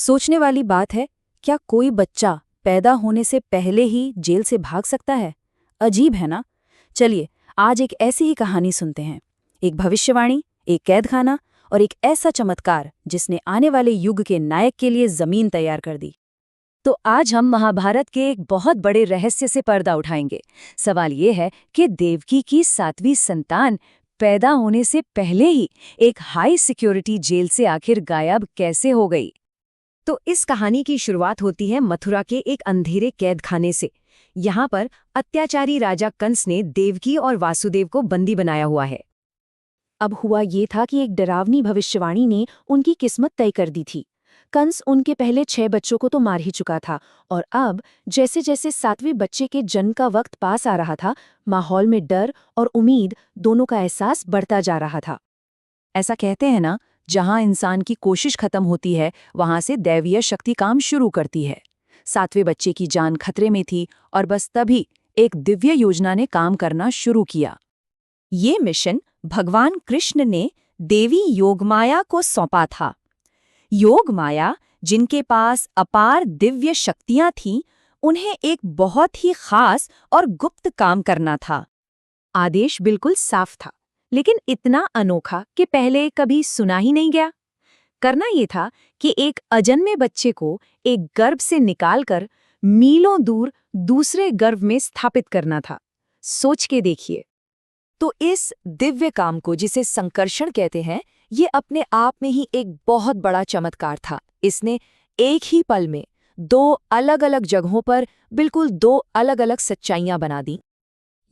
सोचने वाली बात है, क्या कोई बच्चा पैदा होने से पहले ही जेल से भाग सकता है? अजीब है ना? चलिए, आज एक ऐसी ही कहानी सुनते हैं। एक भविष्यवाणी, एक कैदखाना और एक ऐसा चमत्कार जिसने आने वाले युग के नायक के लिए जमीन तैयार कर दी। तो आज हम महाभारत के एक बहुत बड़े रहस्य से पर्दा उठाएंगे। सवाल ये है कि देवकी की 7वीं संतान पैदा होने से पहले ही एक हाई सिक्योरिटी जेल से आखिर गायब कैसे हो गई? तो इस कहानी की शुरुआत होती है मथुरा के एक अंधेरे कैदखाने से। यहाँ पर अत्याचारी राजा कंस ने देवकी और वासुदेव को बंदी बनाया हुआ है। अब हुआ ये था कि एक डरावनी भविष्यवाणी ने उनकी किस्मत तय कर दी थी। कंस उनके पहले 6 बच्चों को तो मार ही चुका था और अब जैसे जैसे 7वें बच्चे के जन्म का वक्त पास आ रहा था, माहौल में डर और उम्मीद दोनों का एहसास बढ़ता जा रहा था। ऐसा कहते हैं ना, जहां इंसान की कोशिश खत्म होती है, वहां से दैवीय शक्ति काम शुरू करती है। 7वें बच्चे की जान खतरे में थी और बस तभी एक दिव्य योजना ने काम करना शुरू किया। ये मिशन भगवान कृष्ण ने देवी योगमाया को सौंपा था। योगमाया, जिनके पास अपार दिव्य शक्तियां थीं, उन्हें एक बहुत ही खास और गुप्त काम करना था। आदेश बिल्कुल साफ था, लेकिन इतना अनोखा कि पहले कभी सुना ही नहीं गया। करना ये था कि एक अजन्मे बच्चे को एक गर्भ से निकालकर मीलों दूर दूसरे गर्भ में स्थापित करना था। सोच के देखिए। तो इस दिव्य काम को, जिसे संकर्षण कहते हैं, ये अपने आप में ही एक बहुत बड़ा चमत्कार था। इसने एक ही पल में 2 अलग-अलग जगहों पर बिल्कुल 2 अलग-अलग सच्चाइयां बना दी।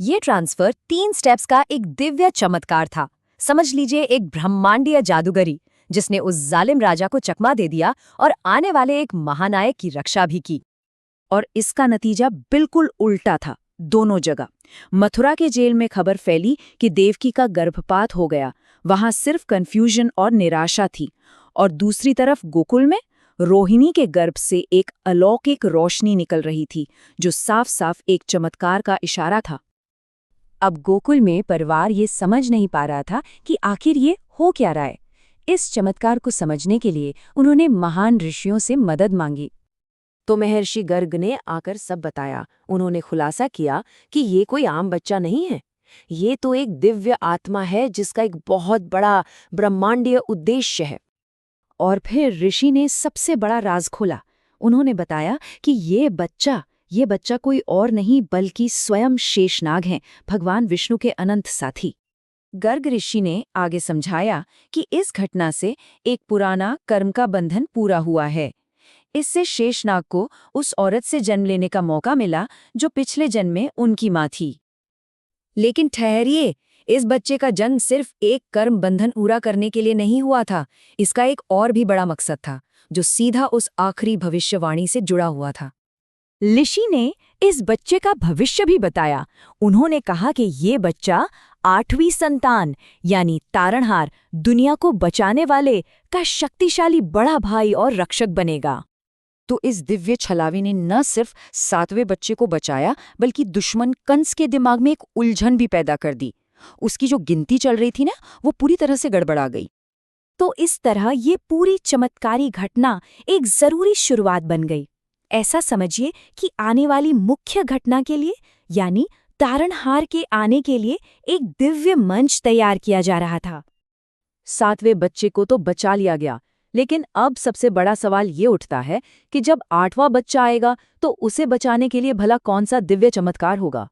ये ट्रांसफर 3 स्टेप्स का एक दिव्य चमत्कार था। समझ लीजिए, एक ब्रह्मांडीय जादूगरी जिसने उस जालिम राजा को चकमा दे दिया और आने वाले एक महानायक की रक्षा भी की। और इसका नतीजा बिल्कुल उल्टा था दोनों जगह। मथुरा के जेल में खबर फैली कि देवकी का गर्भपात हो गया। वहां सिर्फ कंफ्यूजन और निराशा थी। और दूसरी तरफ गोकुल में रोहिणी के गर्भ से एक अलौकिक रोशनी निकल रही थी, जो साफ साफ एक चमत्कार का इशारा था। अब गोकुल में परिवार ये समझ नहीं पा रहा था कि आखिर ये हो क्या रहा है। इस चमत्कार को समझने के लिए उन्होंने महान ऋषियों से मदद मांगी। तो महर्षि गर्ग ने आकर सब बताया। उन्होंने खुलासा किया कि ये कोई आम बच्चा नहीं है, ये तो एक दिव्य आत्मा है जिसका एक बहुत बड़ा ब्रह्मांडीय उद्देश्य है। और फिर ऋषि ने सबसे बड़ा राज खोला। उन्होंने बताया कि ये बच्चा कोई और नहीं बल्कि स्वयं शेषनाग हैं, भगवान विष्णु के अनंत साथी। गर्ग ऋषि ने आगे समझाया कि इस घटना से एक पुराना कर्म का बंधन पूरा हुआ है। इससे शेषनाग को उस औरत से जन्म लेने का मौका मिला जो पिछले जन्म में उनकी मां थी। लेकिन ठहरिए, इस बच्चे का जन्म सिर्फ एक कर्म बंधन पूरा करने के लिए नहीं हुआ था। इसका एक और भी बड़ा मकसद था, जो सीधा उस आखिरी भविष्यवाणी से जुड़ा हुआ था। ऋषि ने इस बच्चे का भविष्य भी बताया। उन्होंने कहा कि ये बच्चा 8वीं संतान यानी तारणहार, दुनिया को बचाने वाले का शक्तिशाली बड़ा भाई और रक्षक बनेगा। तो इस दिव्य छलावे ने न सिर्फ 7वें बच्चे को बचाया, बल्कि दुश्मन कंस के दिमाग में एक उलझन भी पैदा कर दी। उसकी जो गिनती चल रही थी ना, वो पूरी तरह से गड़बड़ा गई। तो इस तरह ये पूरी चमत्कारी घटना एक जरूरी शुरुआत बन गई। ऐसा समझिए कि आने वाली मुख्य घटना के लिए, यानी तारणहार के आने के लिए, एक दिव्य मंच तैयार किया जा रहा था। 7वें बच्चे को तो बचा लिया गया, लेकिन अब सबसे बड़ा सवाल ये उठता है कि जब 8वां बच्चा आएगा तो उसे बचाने के लिए भला कौन सा दिव्य चमत्कार होगा।